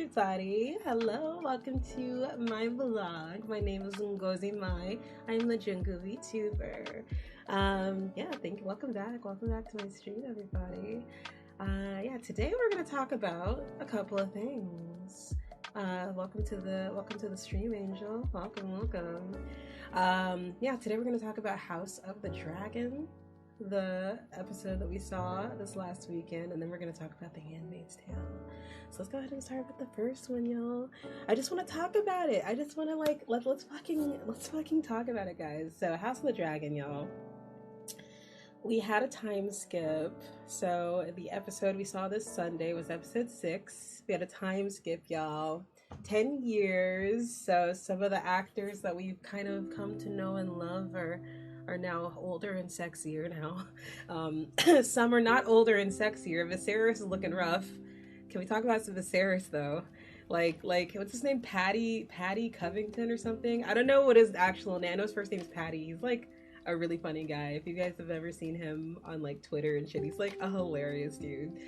everybody. Hello, welcome to my vlog. My name is Gozi. I'm the Jungle Vtuber. Welcome back to my stream, everybody. Today we're gonna talk about a couple of things. Welcome to the stream, Angel. Welcome. Today we're gonna talk about House of the Dragon, the episode that we saw this last weekend, and then we're gonna talk about the Handmaid's Tale. So let's go ahead and start with the first one, y'all. I just want to talk about it. I just want to let's fucking talk about it, guys. So House of the Dragon, y'all. We had a time skip. So the episode we saw this Sunday was episode 6. We had a time skip, y'all. 10 years. So some of the actors that we've kind of come to know and love are now older and sexier now. Some are not older and sexier. Viserys is looking rough. Can we talk about some Viserys though? Like what's his name? Patty Covington or something? I don't know what his actual name. I know his first name is Patty. He's like a really funny guy. If you guys have ever seen him on like Twitter and shit, he's like a hilarious dude.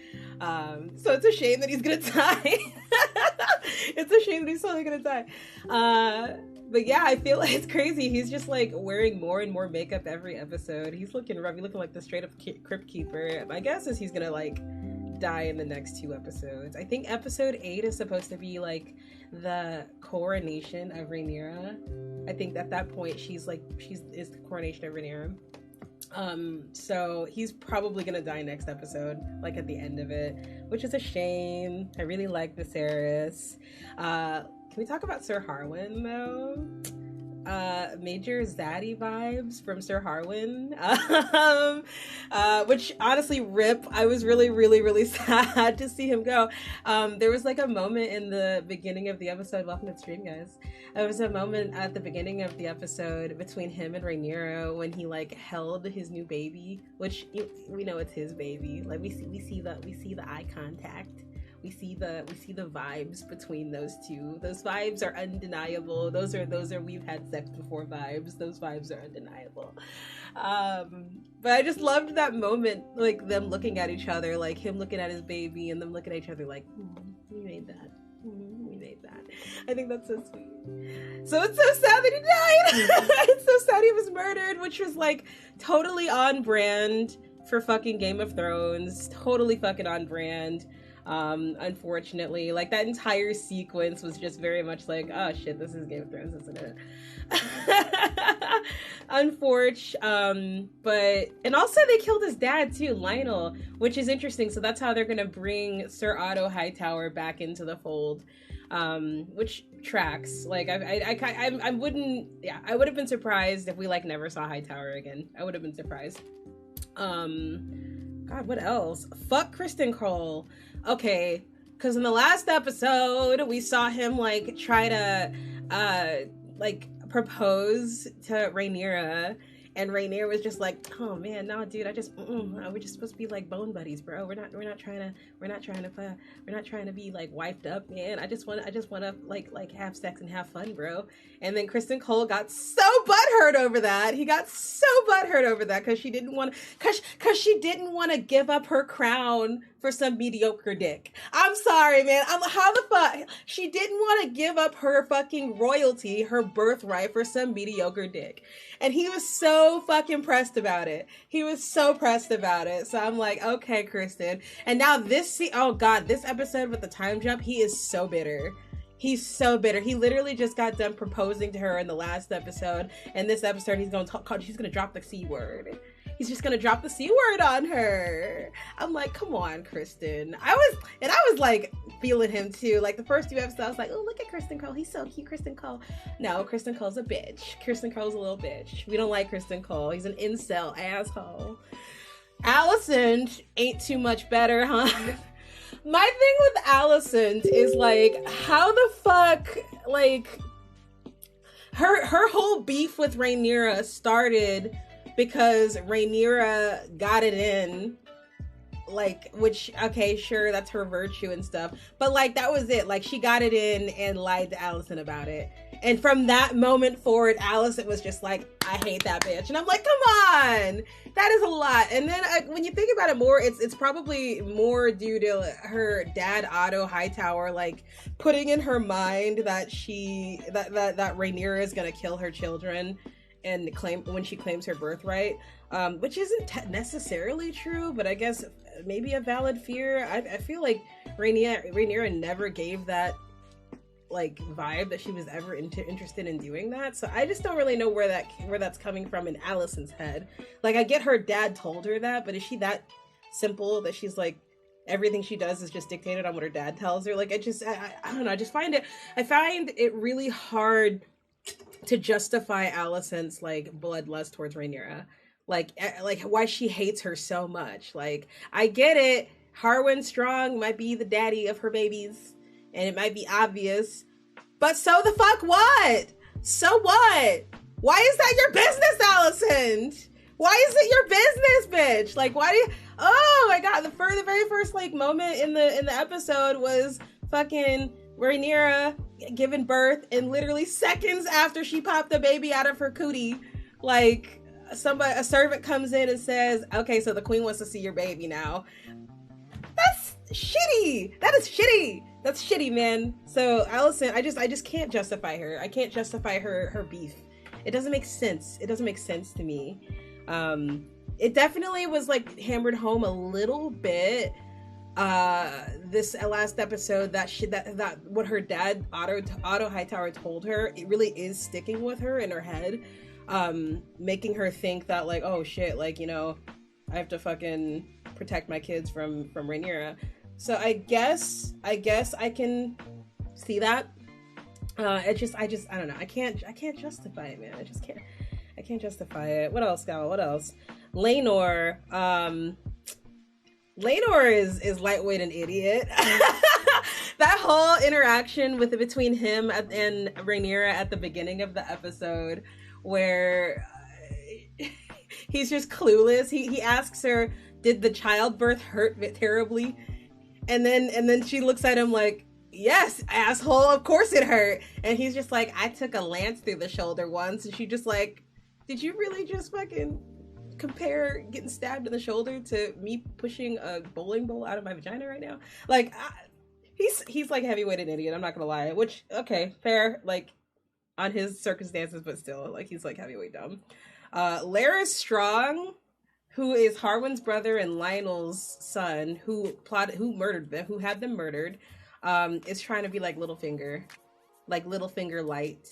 So it's a shame that he's gonna die. It's a shame that he's totally gonna die. But yeah, I feel like it's crazy. He's just like wearing more and more makeup every episode. He's looking rough. He's looking like the straight up crypt keeper. My guess is he's gonna like die in the next 2 episodes. I think episode 8 is supposed to be like the coronation of Rhaenyra. I think at that point she's the coronation of Rhaenyra. So he's probably gonna die next episode, like at the end of it, which is a shame. I really like Viserys. Can we talk about Sir Harwin though? Major Zaddy vibes from Sir Harwin. Which honestly, rip. I was really sad to see him go. There was like a moment in the beginning of the episode. Welcome to the stream, guys. There was a moment at the beginning of the episode between him and Rhaenyra when he like held his new baby, which we know it's his baby. Like we see the eye contact. We see the vibes between those two. Those vibes are undeniable. Those are we've had sex before vibes. Those vibes are undeniable. But I just loved that moment, like them looking at each other, like him looking at his baby and them looking at each other like, we made that. We made that. I think that's so sweet. So it's so sad that he died. It's so sad he was murdered, which was like totally on brand for fucking Game of Thrones. Totally fucking on brand. Unfortunately, like that entire sequence was just very much like, oh shit, this is Game of Thrones, isn't it? And also they killed his dad too, Lionel, which is interesting. So that's how they're gonna bring Sir Otto Hightower back into the fold, which tracks. Like I would have been surprised if we like never saw Hightower again. I would have been surprised. God, what else? Fuck Kristen Cole. Okay, because in the last episode, we saw him, like, try to, propose to Rhaenyra, and Rhaenyra was just like, oh man, no, dude, we're just supposed to be like bone buddies, bro. We're not trying to be like wiped up, man. I just want to like have sex and have fun, bro. And then Kristen Cole got so butthurt over that. He got so butthurt over that because she didn't want to give up her crown for some mediocre dick. I'm sorry, man. How the fuck? She didn't want to give up her fucking royalty, her birthright for some mediocre dick. And he was so fucking pressed about it. So I'm like, okay, Kristen. And now this episode with the time jump, he is so bitter. He's so bitter. He literally just got done proposing to her in the last episode. And this episode, he's going to drop the C word. He's just gonna drop the C word on her. I'm like, come on, Kristen. I was like feeling him too. Like the first 2 episodes, I was like, oh, look at Kristen Cole. He's so cute, Kristen Cole. No, Kristen Cole's a bitch. Kristen Cole's a little bitch. We don't like Kristen Cole. He's an incel asshole. Alicent ain't too much better, huh? My thing with Alicent is like, how the fuck, like, her whole beef with Rhaenyra started because Rhaenyra got it in like, which, okay, sure, that's her virtue and stuff, but like that was it. Like she got it in and lied to Allison about it, and from that moment forward, Allison was just like, I hate that bitch. And I'm like, come on, that is a lot. And then when you think about it more, it's probably more due to her dad, Otto Hightower, like putting in her mind that that Rhaenyra is gonna kill her children and when she claims her birthright, which isn't necessarily true, but I guess maybe a valid fear. I feel like Rhaenyra never gave that like vibe that she was ever interested in doing that. So I just don't really know where that's coming from in Allison's head. Like, I get her dad told her that, but is she that simple that she's like everything she does is just dictated on what her dad tells her? Like, I don't know. I find it really hard to justify Allison's like bloodlust towards Rhaenyra. Like why she hates her so much. Like, I get it. Harwin Strong might be the daddy of her babies, and it might be obvious, but so the fuck what? So what? Why is that your business, Allison? Why is it your business, bitch? Like, why do you... Oh my god, the very first like moment in the episode was fucking Rhaenyra giving birth, and literally seconds after she popped the baby out of her cootie, like a servant comes in and says, okay, so the queen wants to see your baby now. That's shitty. That is shitty. That's shitty, man. So Allison, I just can't justify her. I can't justify her beef. It doesn't make sense. It doesn't make sense to me. It definitely was like hammered home a little bit this last episode that what her dad Otto Hightower told her, it really is sticking with her in her head, making her think that like, oh shit, like, you know, I have to fucking protect my kids from Rhaenyra. So I guess I can see that. I don't know. I can't justify it, man. I can't justify it. What else, Gal? What else? Laenor. Laenor is lightweight and idiot. That whole interaction between him and Rhaenyra at the beginning of the episode, where he's just clueless. He asks her, "Did the childbirth hurt terribly?" And then she looks at him like, "Yes, asshole, of course it hurt." And he's just like, "I took a lance through the shoulder once." And she just like, "Did you really just fucking compare getting stabbed in the shoulder to me pushing a bowling ball out of my vagina right now?" Like, he's like heavyweight and idiot. I'm not gonna lie. Which, okay, fair, like on his circumstances, but still, like, he's like heavyweight dumb. Larys Strong, who is Harwin's brother and Lionel's son, who had them murdered, is trying to be like Littlefinger light.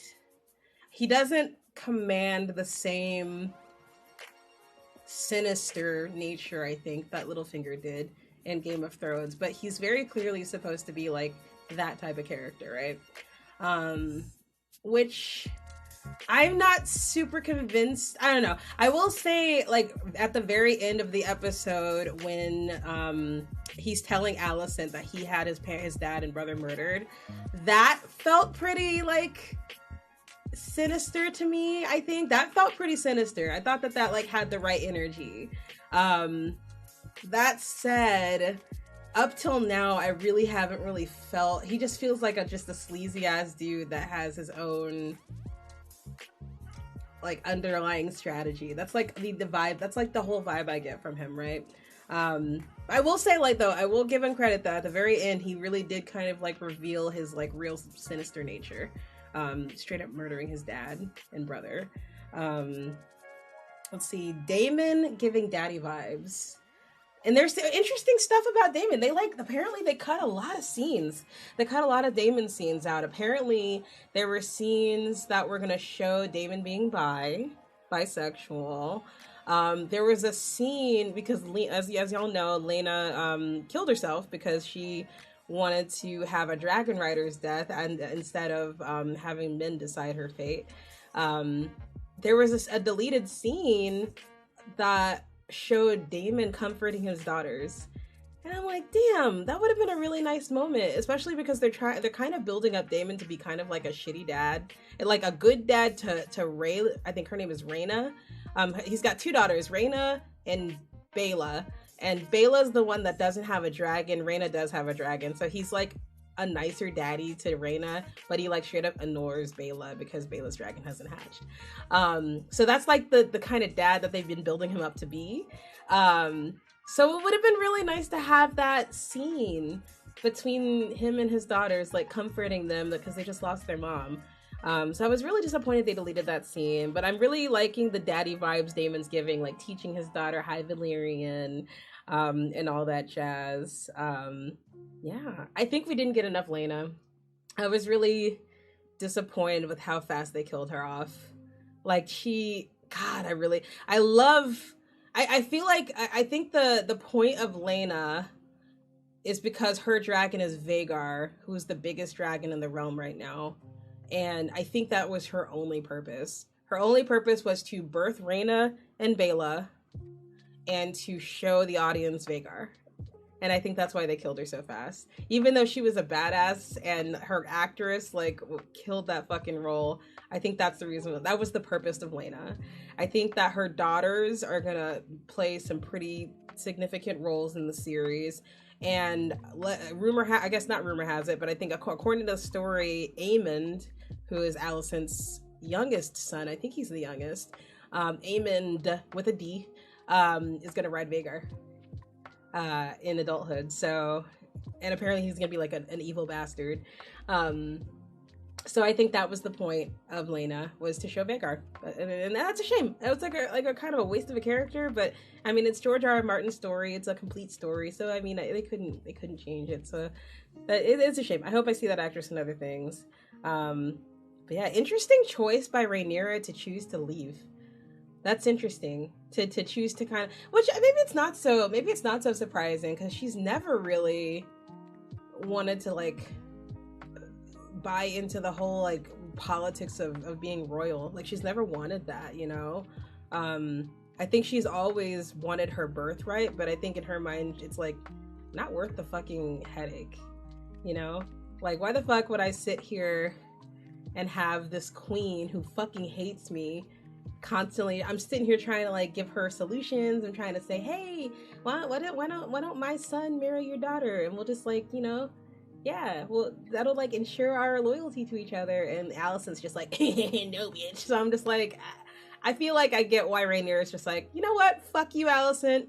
He doesn't command the same sinister nature, I think, that Littlefinger did in Game of Thrones, but he's very clearly supposed to be like that type of character, right? Which I'm not super convinced. I don't know. I will say, like, at the very end of the episode, when he's telling Alicent that he had his dad and brother murdered, that felt pretty, like, sinister to me. I think that felt pretty sinister. I thought that like had the right energy. That said, up till now, I really haven't really felt... He just feels like just a sleazy ass dude that has his own like underlying strategy. That's like the vibe. That's like the whole vibe I get from him, right? I will say, like, though, I will give him credit that at the very end, he really did kind of like reveal his like real sinister nature. Straight up murdering his dad and brother. Let's see, Daemon giving daddy vibes. And there's interesting stuff about Daemon. Apparently they cut a lot of scenes. They cut a lot of Daemon scenes out. Apparently there were scenes that were going to show Daemon being bisexual. There was a scene because, as y'all know, Laena killed herself because she wanted to have a dragon rider's death, and instead of having men decide her fate. There was a deleted scene that showed Daemon comforting his daughters, and I'm like, damn, that would have been a really nice moment, especially because they're kind of building up Daemon to be kind of like a shitty dad, and like a good dad to Ray. I think her name is Rhaena. He's got two daughters, Rhaena and Baela. And Bela's the one that doesn't have a dragon. Rhaena does have a dragon. So he's like a nicer daddy to Rhaena, but he like straight up ignores Bela because Bela's dragon hasn't hatched. So that's like the kind of dad that they've been building him up to be. So it would have been really nice to have that scene between him and his daughters, like comforting them because they just lost their mom. So I was really disappointed they deleted that scene, but I'm really liking the daddy vibes Damon's giving, like teaching his daughter High Valyrian, and all that jazz. Yeah, I think we didn't get enough Lena. I was really disappointed with how fast they killed her off. Like God, I feel like, I think the point of Lena is because her dragon is Vhagar, who's the biggest dragon in the realm right now. And I think that was her only purpose. Her only purpose was to birth Rhaena and Bela and to show the audience Vhagar. And I think that's why they killed her so fast. Even though she was a badass and her actress like killed that fucking role, I think that's the reason. That was the purpose of Lena. I think that her daughters are gonna play some pretty significant roles in the series. And I guess not rumor has it, but I think according to the story, Aemond, who is Alicent's youngest son, I think he's the youngest, Aemond with a D, is gonna ride Vhagar in adulthood. So, and apparently he's gonna be like an evil bastard. So I think that was the point of Lena, was to show Vhagar, and that's a shame. It was like a kind of a waste of a character, but I mean, it's George R.R. Martin's story. It's a complete story, so I mean, they couldn't change it. So it's a shame. I hope I see that actress in other things. But yeah, interesting choice by Rhaenyra to choose to leave. That's interesting to choose to kind of, which maybe it's not so surprising because she's never really wanted to like buy into the whole like politics of being royal. Like she's never wanted that, you know. I think she's always wanted her birthright, but I think in her mind it's like not worth the fucking headache, you know. Like why the fuck would I sit here and have this queen who fucking hates me constantly? I'm sitting here trying to like give her solutions. I'm trying to say, hey, why don't my son marry your daughter, and we'll just like, you know, yeah, well, that'll like ensure our loyalty to each other. And Alicent's just like, no, bitch. So I'm just like, I feel like I get why Rhaenyra is just like, you know what? Fuck you, Alicent.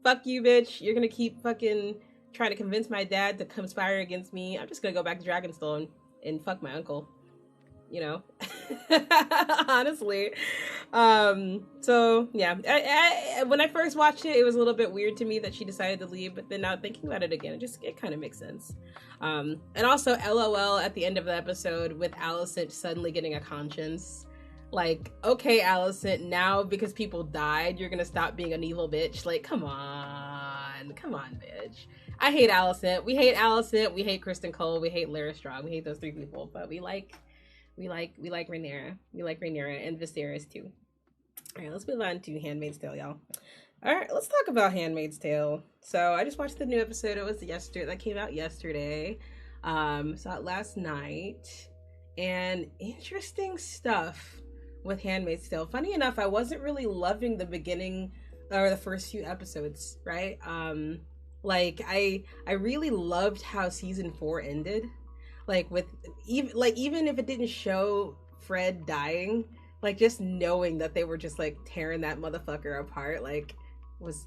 Fuck you, bitch. You're gonna keep fucking trying to convince my dad to conspire against me. I'm just gonna go back to Dragonstone and fuck my uncle. You know, honestly. So yeah, I when I first watched it, it was a little bit weird to me that she decided to leave, but then now thinking about it again, it kind of makes sense. And also LOL at the end of the episode with Alicent suddenly getting a conscience. Like, okay, Alicent, now because people died, you're gonna stop being an evil bitch. Like, come on, bitch. I hate Alicent. We hate Alicent. We hate Kristen Cole. We hate Lara Strong. We hate those three people, but we like Rhaenyra. We like Rhaenyra and Viserys too. All right, let's move on to Handmaid's Tale, y'all. All right, let's talk about Handmaid's Tale. So I just watched the new episode. It was that came out yesterday. Saw it last night, and interesting stuff with Handmaid's Tale. Funny enough, I wasn't really loving the beginning or the first few episodes, right? Like I really loved how season 4 ended. Like even if it didn't show Fred dying, like just knowing that they were just like tearing that motherfucker apart, like was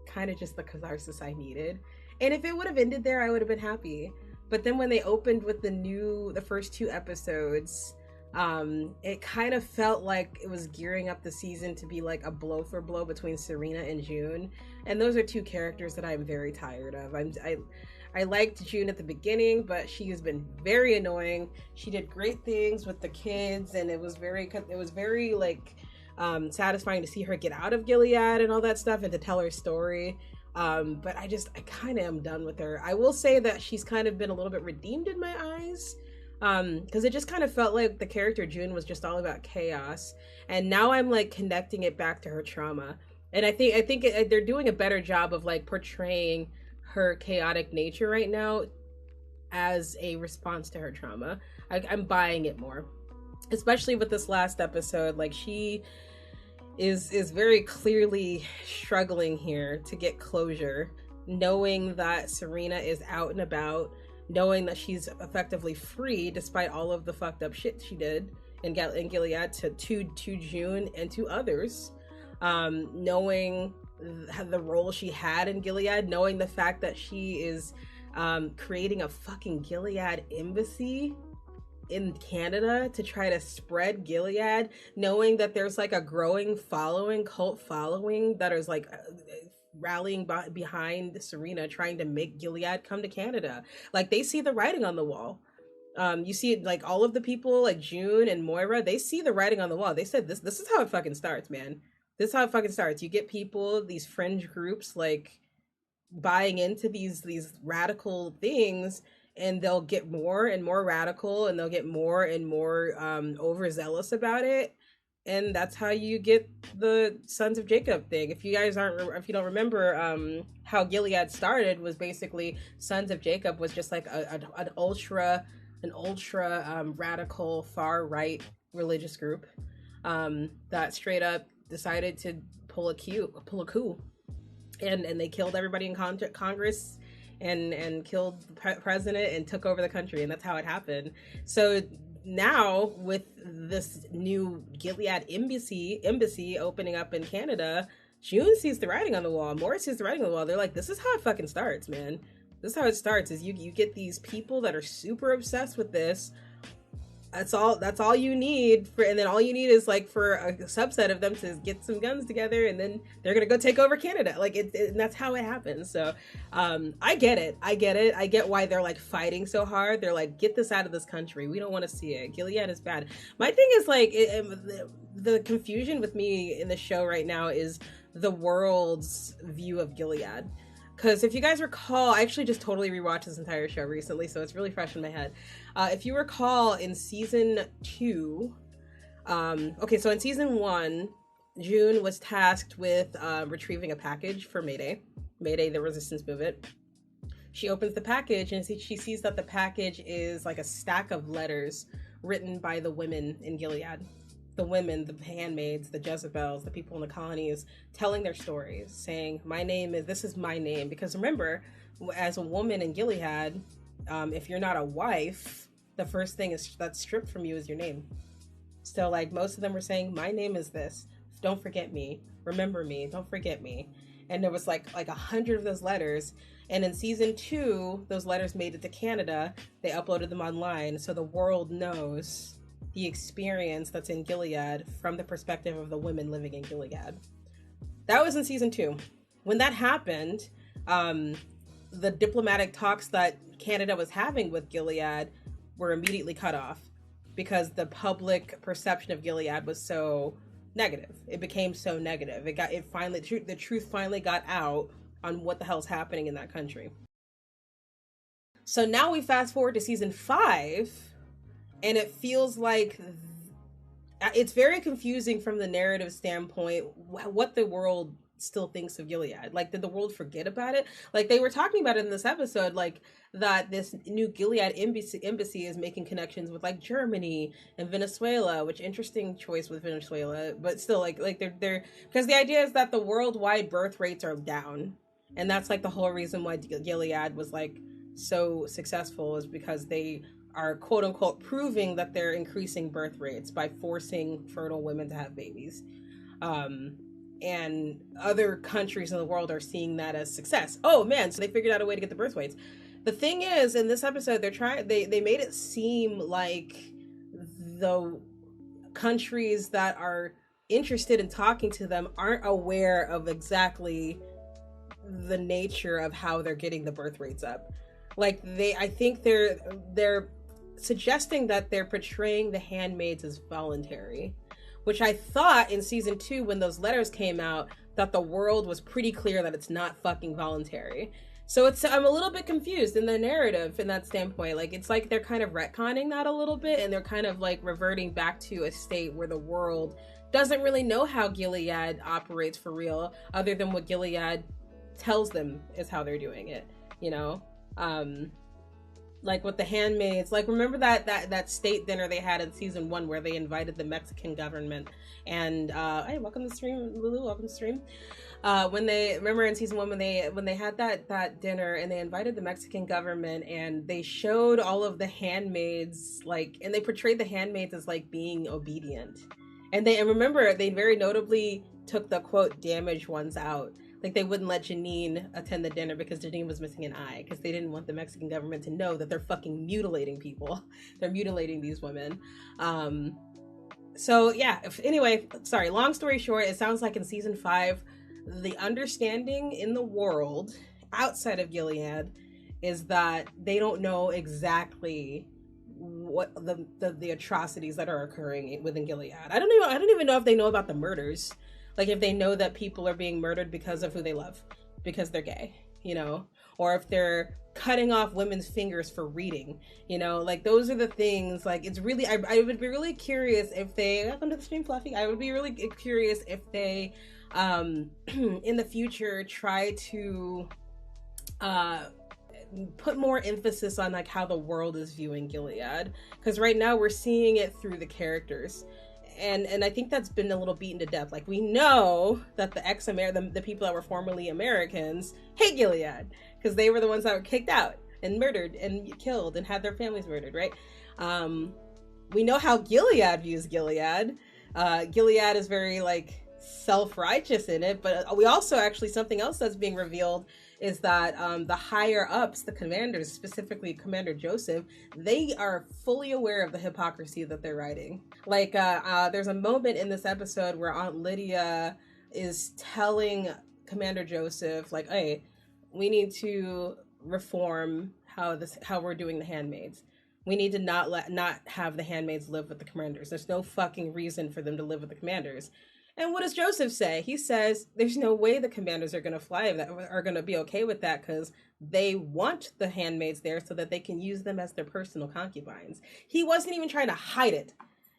kind of just the catharsis I needed. And if it would have ended there, I would have been happy. But then when they opened with the first 2 episodes, it kind of felt like it was gearing up the season to be like a blow for blow between Serena and June. And those are 2 characters that I'm very tired of. I liked June at the beginning, but she has been very annoying. She did great things with the kids, and it was very like satisfying to see her get out of Gilead and all that stuff and to tell her story. But I kind of am done with her. I will say that she's kind of been a little bit redeemed in my eyes, because it just kind of felt like the character June was just all about chaos, and now I'm like connecting it back to her trauma. And I think they're doing a better job of like portraying her chaotic nature right now as a response to her trauma. I'm buying it more, especially with this last episode. Like she is very clearly struggling here to get closure, knowing that Serena is out and about, knowing that she's effectively free despite all of the fucked up shit she did in Gilead to June and to others, knowing the role she had in Gilead, knowing the fact that she is creating a fucking Gilead embassy in Canada to try to spread Gilead, knowing that there's like a growing following, cult following that is like rallying behind Serena, trying to make Gilead come to Canada. Like, they see the writing on the wall. You see it, like all of the people like June and Moira, they see the writing on the wall. They said this is how it fucking starts, man. This is how it fucking starts. You get people, these fringe groups, like buying into these radical things, and they'll get more and more radical, and they'll get more and more overzealous about it, and that's how you get the Sons of Jacob thing. If you don't remember, how Gilead started was basically Sons of Jacob was just like an ultra radical far right religious group that straight up decided to pull a coup, and they killed everybody in Congress and killed the president and took over the country, and that's how it happened. So now with this new Gilead embassy opening up in Canada, June sees the writing on the wall, Morris sees the writing on the wall. They're like, this is how it fucking starts, man. This is how it starts, is you get these people that are super obsessed with this. That's all you need and then all you need is like for a subset of them to get some guns together, and then they're gonna go take over Canada. Like and that's how it happens. So I get it. I get why they're like fighting so hard. They're like, get this out of this country. We don't want to see it. Gilead is bad. My thing is like the confusion with me in the show right now is the world's view of Gilead. Because if you guys recall, I actually just totally rewatched this entire show recently, so it's really fresh in my head. If you recall, in season 2, so in season 1, June was tasked with retrieving a package for Mayday, the resistance movement. She opens the package and she sees that the package is like a stack of letters written by the women in Gilead. The women, the handmaids, the Jezebels, the people in the colonies, telling their stories, saying, this is my name. Because remember, as a woman in Gilead, if you're not a wife, the first thing that's stripped from you is your name. So like most of them were saying, my name is this. Don't forget me. Remember me. Don't forget me. And there was like 100 of those letters. And in season 2, those letters made it to Canada. They uploaded them online so the world knows the experience that's in Gilead from the perspective of the women living in Gilead. That was in season 2. When that happened, the diplomatic talks that Canada was having with Gilead were immediately cut off because the public perception of Gilead was so negative. It became so negative. The truth finally got out on what the hell's happening in that country. So now we fast forward to season 5, and it feels like it's very confusing from the narrative standpoint what the world still thinks of Gilead. Like, did the world forget about it? Like, they were talking about it in this episode, like that this new Gilead embassy is making connections with like Germany and Venezuela, which interesting choice with Venezuela, but still like they're because the idea is that the worldwide birth rates are down, and that's like the whole reason why Gilead was like so successful, is because they are quote unquote proving that they're increasing birth rates by forcing fertile women to have babies. And other countries in the world are seeing that as success. Oh man, so they figured out a way to get the birth rates. The thing is, in this episode, they made it seem like the countries that are interested in talking to them aren't aware of exactly the nature of how they're getting the birth rates up. Like I think they're suggesting that they're portraying the handmaids as voluntary, which I thought in season 2, when those letters came out, that the world was pretty clear that it's not fucking voluntary. So I'm a little bit confused in the narrative in that standpoint. Like, it's like they're kind of retconning that a little bit, and they're kind of like reverting back to a state where the world doesn't really know how Gilead operates for real, other than what Gilead tells them is how they're doing it, you know? like with the handmaids, like remember that state dinner they had in season 1 where they invited the Mexican government and hey, welcome to the stream, Lulu, welcome to the stream. When they remember in season 1 when they had that dinner and they invited the Mexican government and they showed all of the handmaids, like, and they portrayed the handmaids as like being obedient, and remember they very notably took the quote damaged ones out. Like they wouldn't let Janine attend the dinner because Janine was missing an eye, because they didn't want the Mexican government to know that they're fucking mutilating people. They're mutilating these women. So yeah, anyway, sorry, long story short, it sounds like in season 5, the understanding in the world outside of Gilead is that they don't know exactly what the atrocities that are occurring within Gilead. I don't even know if they know about the murders. Like if they know that people are being murdered because of who they love, because they're gay, you know, or if they're cutting off women's fingers for reading, you know, like those are the things. Like it's really, I would be really curious if they, welcome to the stream, Fluffy. I would be really curious if they, in the future, try to put more emphasis on like how the world is viewing Gilead, because right now we're seeing it through the characters. And I think that's been a little beaten to death. Like we know that the people that were formerly Americans hate Gilead because they were the ones that were kicked out and murdered and killed and had their families murdered, right? We know how Gilead views Gilead. Gilead is very like self-righteous in it, but we also actually, something else that's being revealed is that the higher ups, the commanders, specifically Commander Joseph, they are fully aware of the hypocrisy that they're writing. Like there's a moment in this episode where Aunt Lydia is telling Commander Joseph, like, hey, we need to reform how we're doing the handmaids. We need to not have the handmaids live with the commanders. There's no fucking reason for them to live with the commanders. And what does Joseph say? He says there's no way the commanders are going to be okay with that, because they want the handmaids there so that they can use them as their personal concubines. He wasn't even trying to hide it.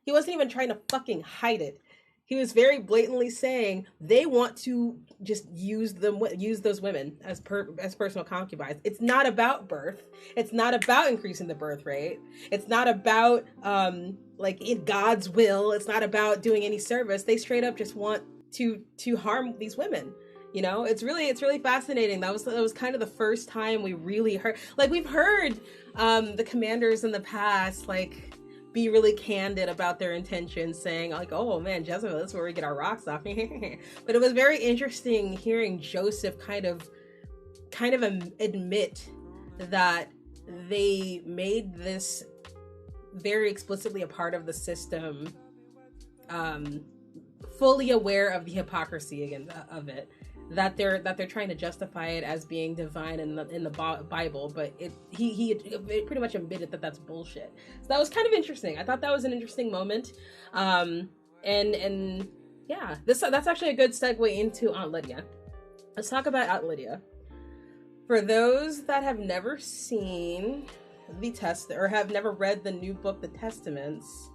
He wasn't even trying to fucking hide it. He was very blatantly saying they want to just use those women as personal concubines. It's not about birth. It's not about increasing the birth rate. It's not about like in God's will. It's not about doing any service. They straight up just want to harm these women. You know, it's really fascinating. That was kind of the first time we really heard, like, we've heard the commanders in the past, like, be really candid about their intentions, saying like, oh man, Jezebel, that's where we get our rocks off. But it was very interesting hearing Joseph kind of admit that they made this very explicitly a part of the system, fully aware of the hypocrisy again of it, that they're trying to justify it as being divine in the Bible, but he pretty much admitted that that's bullshit. So that was kind of interesting. I thought that was an interesting moment, and yeah, that's actually a good segue into Aunt Lydia. Let's talk about Aunt Lydia. For those that have never seen or have never read the new book, The Testaments,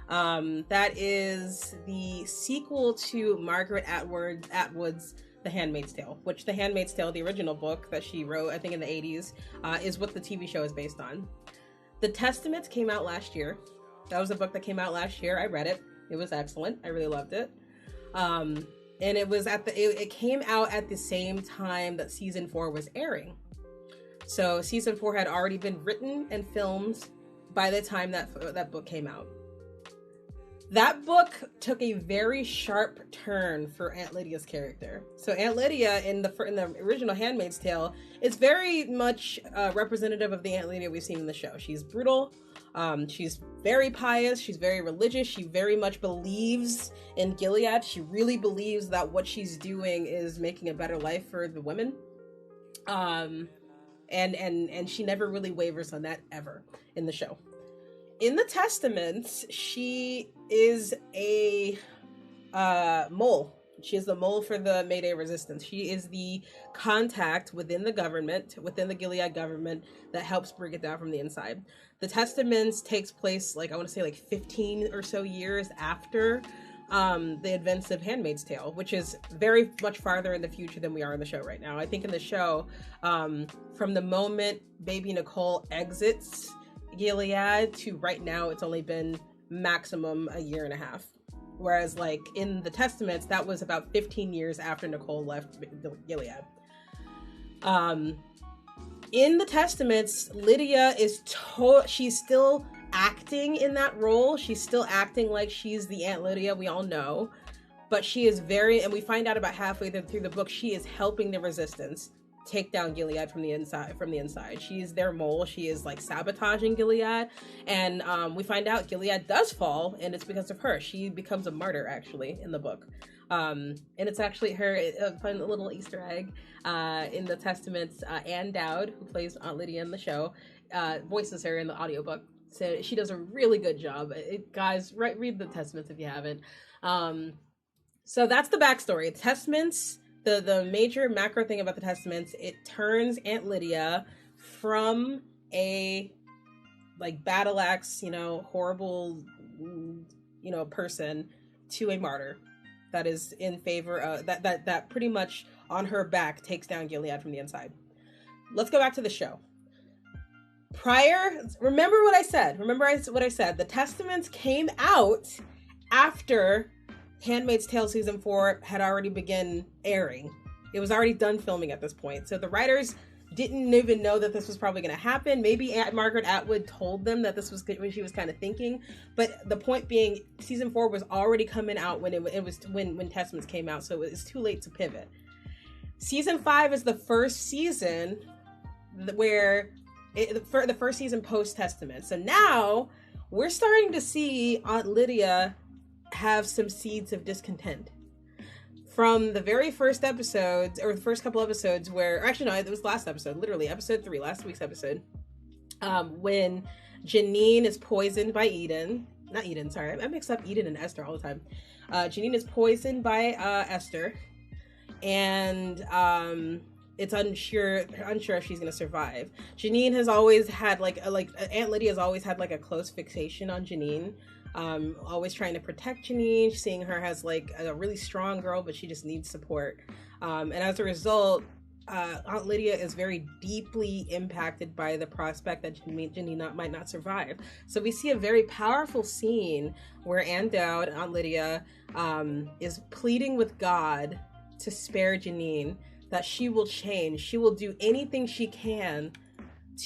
that is the sequel to Margaret Atwood's The Handmaid's Tale, which The Handmaid's Tale, the original book that she wrote, I think in the 80s, is what the TV show is based on. The Testaments came out last year. That was a book that came out last year. I read it. It was excellent. I really loved it. And it was it came out at the same time that season 4 was airing. So season 4 had already been written and filmed by the time that book came out. That book took a very sharp turn for Aunt Lydia's character. So Aunt Lydia in the original Handmaid's Tale is very much representative of the Aunt Lydia we've seen in the show. She's brutal. She's very pious. She's very religious. She very much believes in Gilead. She really believes that what she's doing is making a better life for the women. And she never really wavers on that ever in the show. In the Testaments, she is a mole. She is the mole for the Mayday Resistance. She is the contact within the government, within the Gilead government, that helps bring it down from the inside. The Testaments takes place, like, I want to say like 15 or so years after the events of Handmaid's Tale, which is very much farther in the future than we are in the show right now. I think in the show, from the moment baby Nicole exits Gilead to right now, it's only been maximum a year and a half. Whereas like in the Testaments, that was about 15 years after Nicole left Gilead. In the Testaments, Lydia is she's still acting in that role. She's still acting like she's the Aunt Lydia we all know, but she is and we find out about halfway through the book, she is helping the resistance take down Gilead from the inside. She's their mole. She is like sabotaging Gilead, and we find out Gilead does fall, and it's because of her. She becomes a martyr actually in the book. And it's actually her, a fun little Easter egg in the Testaments. Ann Dowd, who plays Aunt Lydia in the show, voices her in the audiobook. So she does a really good job. Guys, read the Testaments if you haven't. So that's the backstory. Testaments, the major macro thing about the Testaments, it turns Aunt Lydia from a like battle axe, horrible, person to a martyr that is in favor of that pretty much on her back takes down Gilead from the inside. Let's go back to the show. Remember what I said. The Testaments came out after Handmaid's Tale season 4 had already begun airing. It was already done filming at this point. So the writers didn't even know that this was probably going to happen. Maybe Aunt Margaret Atwood told them that this was what she was kind of thinking. But the point being, season 4 was already coming out when when Testaments came out. So it was too late to pivot. Season 5 is the first season where the first season post Testament. So now we're starting to see Aunt Lydia have some seeds of discontent from the very first episodes, or the first couple episodes it was last episode, literally episode 3, last week's episode, when Janine is poisoned by I mix up Eden and Esther all the time. Janine is poisoned by Esther, and it's unsure if she's gonna survive. Janine has always had Aunt Lydia has always had like a close fixation on Janine. Always trying to protect Janine, seeing her as like a really strong girl, but she just needs support. And as a result, Aunt Lydia is very deeply impacted by the prospect that Janine might not survive. So we see a very powerful scene where Aunt Lydia, is pleading with God to spare Janine, that she will change. She will do anything she can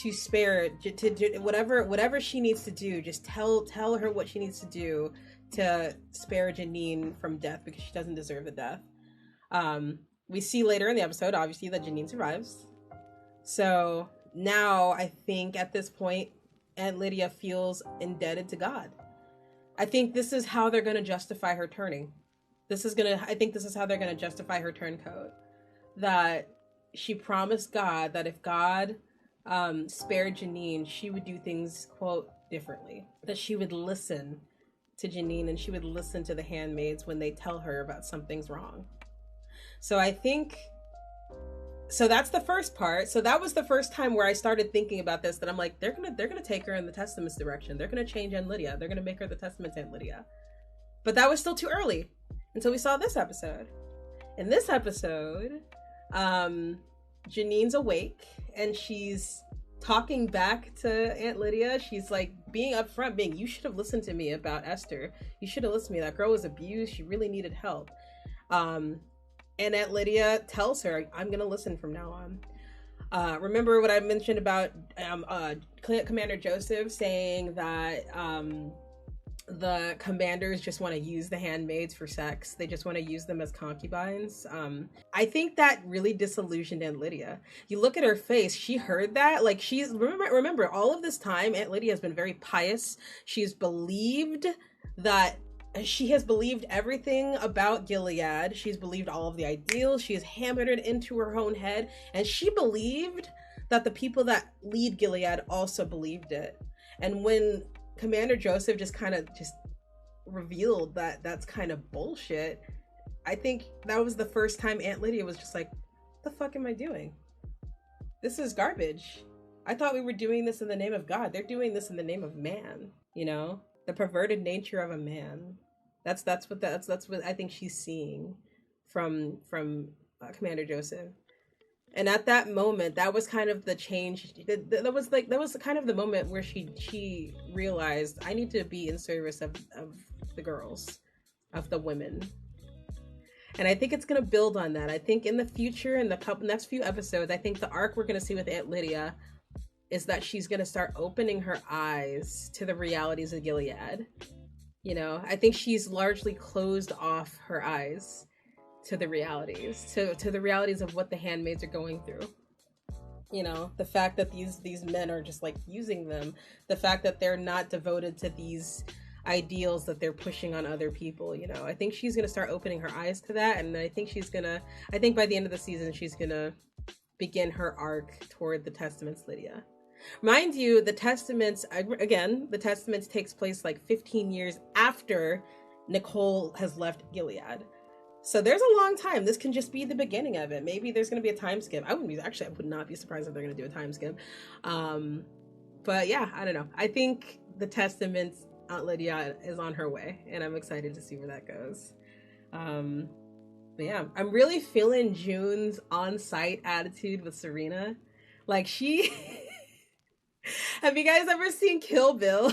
to spare, to whatever she needs to do. Just tell her what she needs to do to spare Janine from death, because she doesn't deserve the death. We see later in the episode, obviously, that Janine survives. So now I think at this point, Aunt Lydia feels indebted to God. I think this is how they're going to justify her turning. I think this is how they're going to justify her turncoat. That she promised God that if God spared Janine, she would do things, quote, differently. That she would listen to Janine, and she would listen to the handmaids when they tell her about something's wrong. So I think, so that's the first part. So that was the first time where I started thinking about this, that I'm like, they're gonna take her in the Testaments direction. They're gonna change Aunt Lydia. They're gonna make her the Testaments Aunt Lydia. But that was still too early until we saw this episode. In this episode, Janine's awake and she's talking back to Aunt Lydia. She's like being upfront, you should have listened to me about Esther. You should have listened to me. That girl was abused. She really needed help. And Aunt Lydia tells her, I'm going to listen from now on. Remember what I mentioned about Commander Joseph saying that the commanders just want to use the handmaids for sex. They just want to use them as concubines. I think that really disillusioned Aunt Lydia. You look at her face, she heard that. Like, she's, remember all of this time, Aunt Lydia has been very pious. She has believed everything about Gilead. She's believed all of the ideals. She has hammered it into her own head. And she believed that the people that lead Gilead also believed it. And when Commander Joseph just revealed that that's kind of bullshit, I think that was the first time Aunt Lydia was just like, what the fuck am I doing? This is garbage. I thought we were doing this in the name of God. They're doing this in the name of man, the perverted nature of a man. That's what I think she's seeing from Commander Joseph. And at that moment, that was kind of the change. That was kind of the moment where she realized, I need to be in service of the girls, of the women. And I think it's going to build on that. I think in the future, in the next few episodes, I think the arc we're going to see with Aunt Lydia is that she's going to start opening her eyes to the realities of Gilead. You know, I think she's largely closed off her eyes to the realities, to the realities of what the handmaids are going through. You know, the fact that these men are just like using them, the fact that they're not devoted to these ideals that they're pushing on other people. You know, I think she's gonna start opening her eyes to that, and I think by the end of the season she's gonna begin her arc toward the Testaments Lydia. Mind you, the Testaments takes place like 15 years after Nicole has left Gilead. So there's a long time. This can just be the beginning of it. Maybe there's going to be a time skip. I would not be surprised if they're going to do a time skip. But yeah, I don't know. I think the Testaments Aunt Lydia is on her way, and I'm excited to see where that goes. But yeah, I'm really feeling June's on-site attitude with Serena. Like, she... Have you guys ever seen Kill Bill?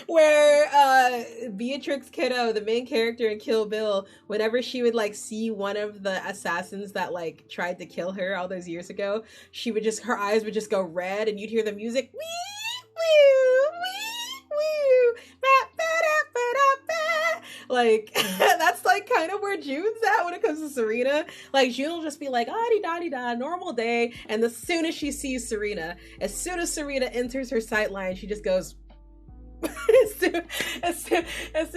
Where Beatrix Kiddo, the main character in Kill Bill, whenever she would like see one of the assassins that like tried to kill her all those years ago, her eyes would just go red, and you'd hear the music, wee woo wee woo, ba ba da ba da ba. Like that's like kind of where June's at when it comes to Serena. Like June will just be like, ah di da di da, normal day, and as soon as she sees Serena, as soon as Serena enters her sight line, she just goes. as soon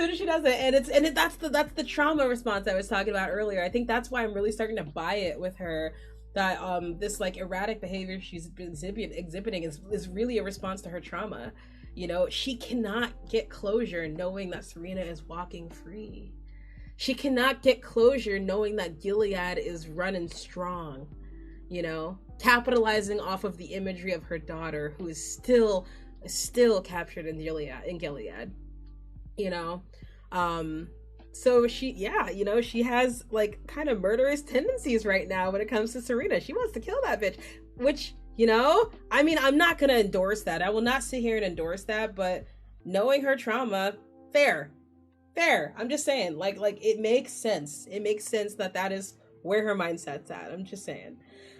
as she does it, and that's the trauma response I was talking about earlier. I think that's why I'm really starting to buy it with her, that this like erratic behavior she's been exhibiting is really a response to her trauma. You know, she cannot get closure knowing that Serena is walking free. She cannot get closure knowing that Gilead is running strong, you know, capitalizing off of the imagery of her daughter, who is still captured in Gilead, you know. So she has like kind of murderous tendencies right now when it comes to Serena. She wants to kill that bitch, which, you know, I mean, I'm not gonna endorse that. I will not sit here and endorse that, but knowing her trauma, fair. I'm just saying, like it makes sense. It makes sense that is where her mindset's at. I'm just saying.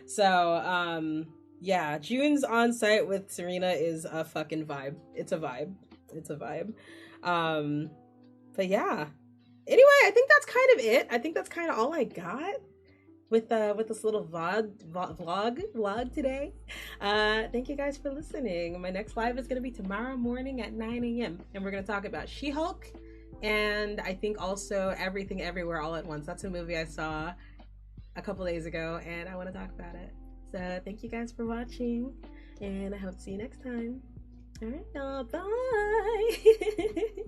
So yeah, June's on site with Serena is a fucking vibe. It's a vibe. But yeah. Anyway, I think that's kind of it. I think that's kind of all I got with this little vlog today. Thank you guys for listening. My next live is going to be tomorrow morning at 9 a.m. and we're going to talk about She-Hulk, and I think also Everything Everywhere All at Once. That's a movie I saw a couple days ago, and I want to talk about it. So thank you guys for watching, and I hope to see you next time. All right, y'all, bye.